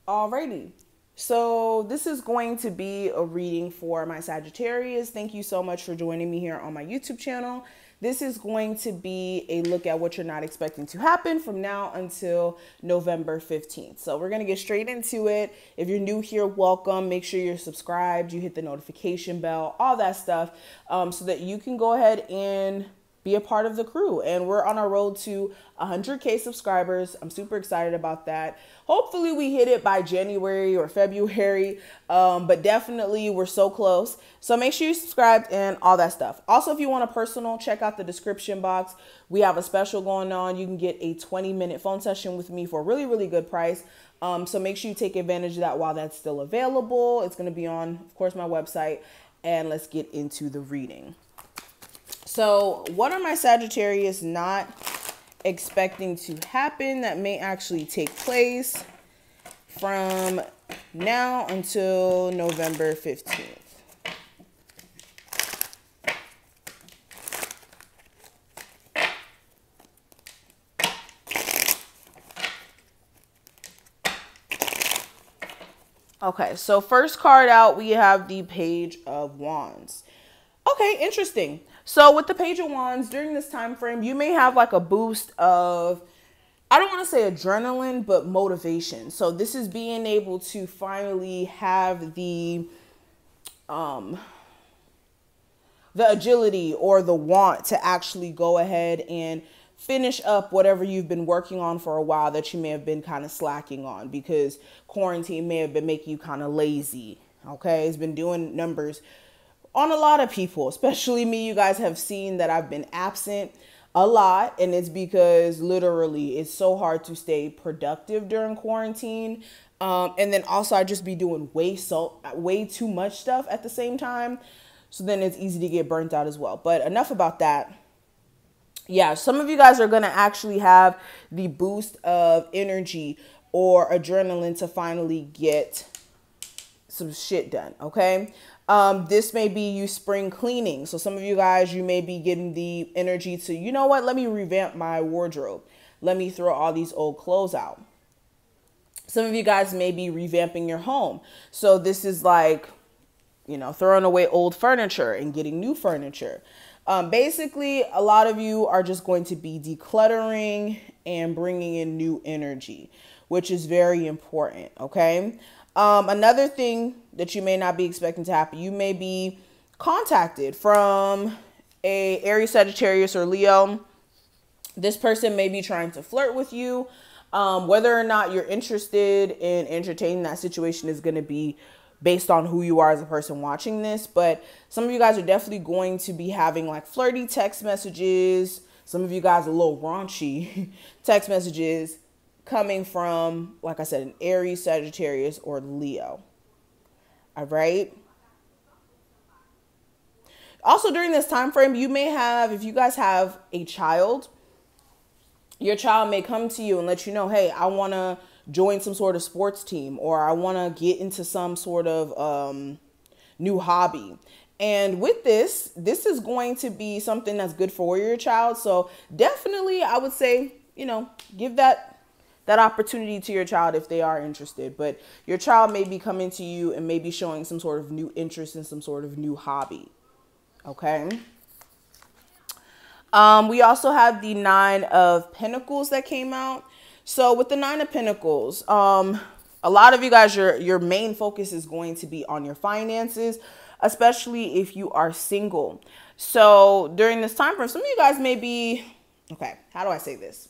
Alrighty. So this is going to be a reading for my Sagittarius. Thank you so much for joining me here on my YouTube channel. This is going to be a look at what you're not expecting to happen from now until November 15th. So we're going to get straight into it. If you're new here, welcome. Make sure you're subscribed. You hit the notification bell, all that stuff, so that you can go ahead and be a part of the crew. And we're on our road to 100K subscribers. I'm super excited about that. Hopefully we hit it by January or February, but definitely we're so close. So make sure you subscribe and all that stuff. Also, if you want a personal, check out the description box. We have a special going on. You can get a 20-minute phone session with me for a really, really good price. So make sure you take advantage of that while that's still available. It's going to be on, of course, my website. And let's get into the reading. So what are my Sagittarius not expecting to happen that may actually take place from now until November 15th? Okay, so first card out, we have the Page of Wands. Okay, interesting. So with the Page of Wands, during this time frame, you may have like a boost of, I don't want to say adrenaline, but motivation. So this is being able to finally have the agility or the want to actually go ahead and finish up whatever you've been working on for a while that you may have been kind of slacking on because quarantine may have been making you kind of lazy. Okay, it's been doing numbers on a lot of people, especially me. You guys have seen that I've been absent a lot, and it's because literally it's so hard to stay productive during quarantine. And then also I just be doing way too much stuff at the same time. So then it's easy to get burnt out as well. But enough about that. Yeah, some of you guys are going to actually have the boost of energy or adrenaline to finally get some shit done. Okay. This may be you spring cleaning. So some of you guys, you may be getting the energy to, you know what, let me revamp my wardrobe. Let me throw all these old clothes out. Some of you guys may be revamping your home. So this is like, you know, throwing away old furniture and getting new furniture. Basically, a lot of you are just going to be decluttering and bringing in new energy, which is very important. Okay. Another thing that you may not be expecting to happen, you may be contacted from a Aries, Sagittarius, or Leo. This person may be trying to flirt with you. Whether or not you're interested in entertaining that situation is going to be based on who you are as a person watching this. But some of you guys are definitely going to be having like flirty text messages. Some of you guys are a little raunchy text messages coming from, like I said, an Aries, Sagittarius, or Leo. All right. Also, during this time frame, you may have, if you guys have a child, your child may come to you and let you know, hey, I want to join some sort of sports team, or I want to get into some sort of new hobby. And with this is going to be something that's good for your child. So definitely, I would say, you know, give that opportunity to your child if they are interested. But your child may be coming to you and maybe showing some sort of new interest in some sort of new hobby. Okay. We also have the Nine of Pentacles that came out. So with the Nine of Pentacles, a lot of you guys, your main focus is going to be on your finances, especially if you are single. So during this time frame, some of you guys may be, okay, how do I say this?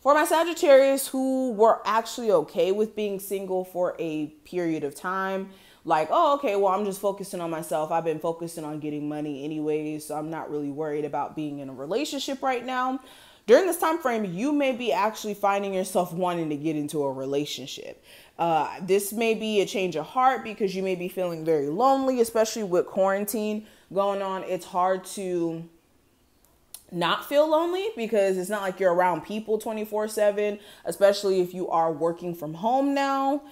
For my Sagittarius who were actually okay with being single for a period of time, like, oh, okay, well, I'm just focusing on myself. I've been focusing on getting money anyways, so I'm not really worried about being in a relationship right now. During this time frame, you may be actually finding yourself wanting to get into a relationship. This may be a change of heart because you may be feeling very lonely, especially with quarantine going on. It's hard to not feel lonely because it's not like you're around people 24/7, especially if you are working from home now.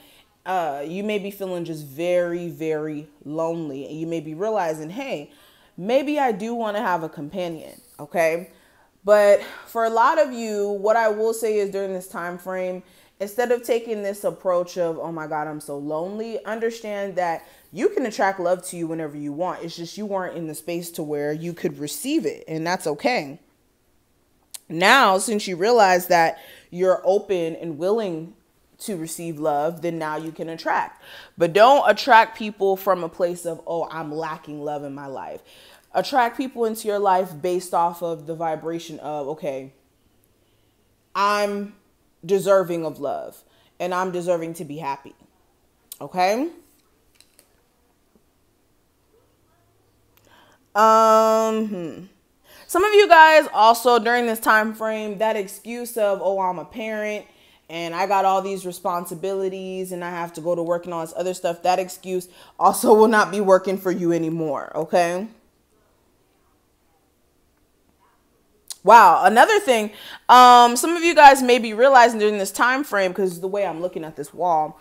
You may be feeling just very, very lonely, and you may be realizing, hey, maybe I do want to have a companion. Okay. But for a lot of you, what I will say is during this time frame Instead of taking this approach of, oh my God, I'm so lonely, understand that you can attract love to you whenever you want. It's just you weren't in the space to where you could receive it, and that's okay. Now, since you realize that you're open and willing to receive love, then now you can attract. But don't attract people from a place of, oh, I'm lacking love in my life. Attract people into your life based off of the vibration of, okay, I'm deserving of love and I'm deserving to be happy. Okay? Some of you guys also during this time frame, that excuse of, oh, I'm a parent and I got all these responsibilities and I have to go to work and all this other stuff, that excuse also will not be working for you anymore, okay? Wow, another thing, some of you guys may be realizing during this time frame, because the way I'm looking at this wall,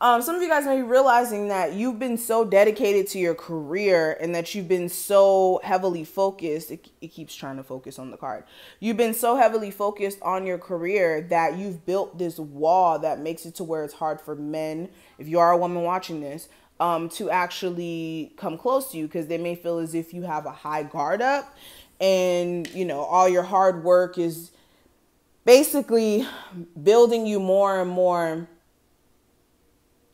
some of you guys may be realizing that you've been so dedicated to your career and that you've been so heavily focused. It keeps trying to focus on the card. You've been so heavily focused on your career that you've built this wall that makes it to where it's hard for men, if you are a woman watching this, to actually come close to you, because they may feel as if you have a high guard up and, you know, all your hard work is basically building you more and more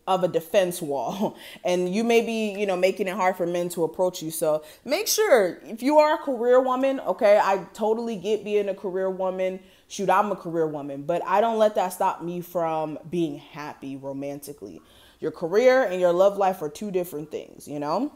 of a defense wall, and you may be, you know, making it hard for men to approach you. So make sure, if you are a career woman, okay, I totally get being a career woman. Shoot, I'm a career woman, but I don't let that stop me from being happy romantically. Your career and your love life are two different things, you know?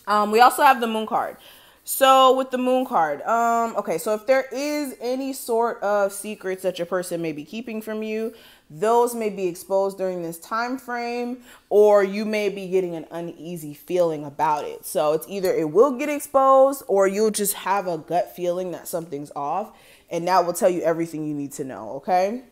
We also have the moon card. So with the moon card, okay, so if there is any sort of secrets that your person may be keeping from you, those may be exposed during this time frame, or you may be getting an uneasy feeling about it. So it's either it will get exposed or you'll just have a gut feeling that something's off, and that will tell you everything you need to know, okay?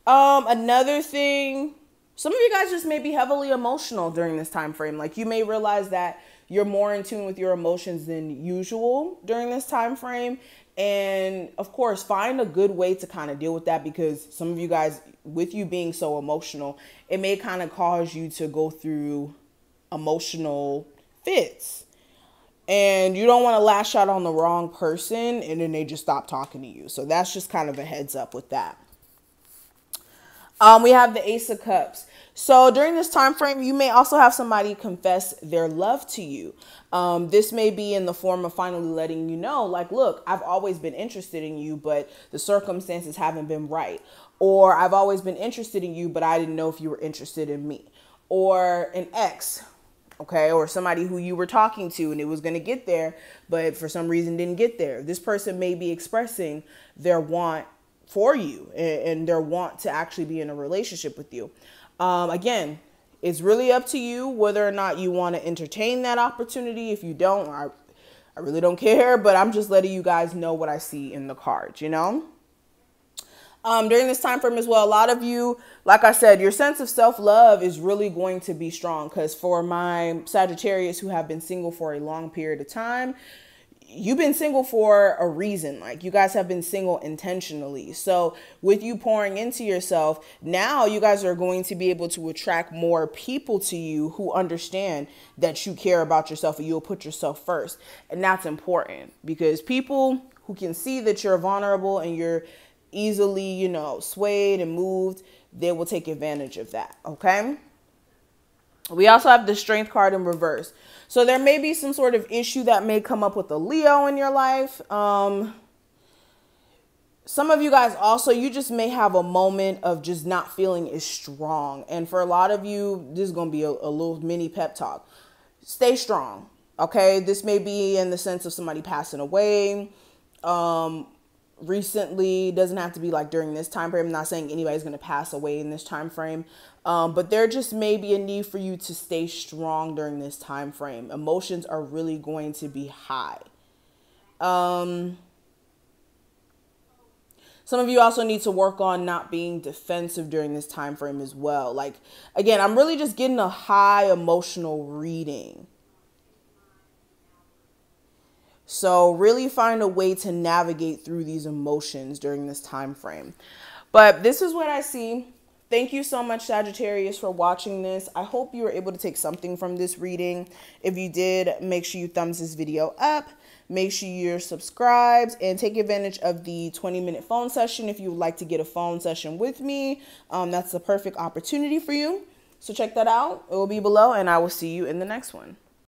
Another thing, some of you guys just may be heavily emotional during this time frame. Like, you may realize that you're more in tune with your emotions than usual during this time frame. And of course, find a good way to kind of deal with that, because some of you guys, with you being so emotional, it may kind of cause you to go through emotional fits. And you don't want to lash out on the wrong person and then they just stop talking to you. So that's just kind of a heads up with that. We have the Ace of Cups. So during this time frame, you may also have somebody confess their love to you. This may be in the form of finally letting you know, like, look, I've always been interested in you, but the circumstances haven't been right. Or I've always been interested in you, but I didn't know if you were interested in me. Or an ex, okay, or somebody who you were talking to and it was going to get there, but for some reason didn't get there. This person may be expressing their want for you and their want to actually be in a relationship with you. Again, it's really up to you whether or not you want to entertain that opportunity. If you don't, I really don't care, but I'm just letting you guys know what I see in the cards, you know? During this time frame as well, a lot of you, like I said, your sense of self-love is really going to be strong, because for my Sagittarius who have been single for a long period of time, you've been single for a reason. Like, you guys have been single intentionally. So with you pouring into yourself, now you guys are going to be able to attract more people to you who understand that you care about yourself and you'll put yourself first. And that's important, because people who can see that you're vulnerable and you're easily, you know, swayed and moved, they will take advantage of that. Okay. We also have the Strength card in reverse. So there may be some sort of issue that may come up with a Leo in your life. Some of you guys also, you just may have a moment of just not feeling as strong. And for a lot of you, this is going to be a little mini pep talk. Stay strong. Okay. This may be in the sense of somebody passing away. Recently, doesn't have to be like during this time frame. I'm not saying anybody's going to pass away in this time frame. But there just may be a need for you to stay strong during this time frame. Emotions are really going to be high. Some of you also need to work on not being defensive during this time frame as well. Like, again, I'm really just getting a high emotional reading. So really find a way to navigate through these emotions during this time frame. But this is what I see. Thank you so much, Sagittarius, for watching this. I hope you were able to take something from this reading. If you did, make sure you thumbs this video up. Make sure you're subscribed and take advantage of the 20-minute phone session if you would like to get a phone session with me. That's the perfect opportunity for you. So check that out. It will be below, and I will see you in the next one.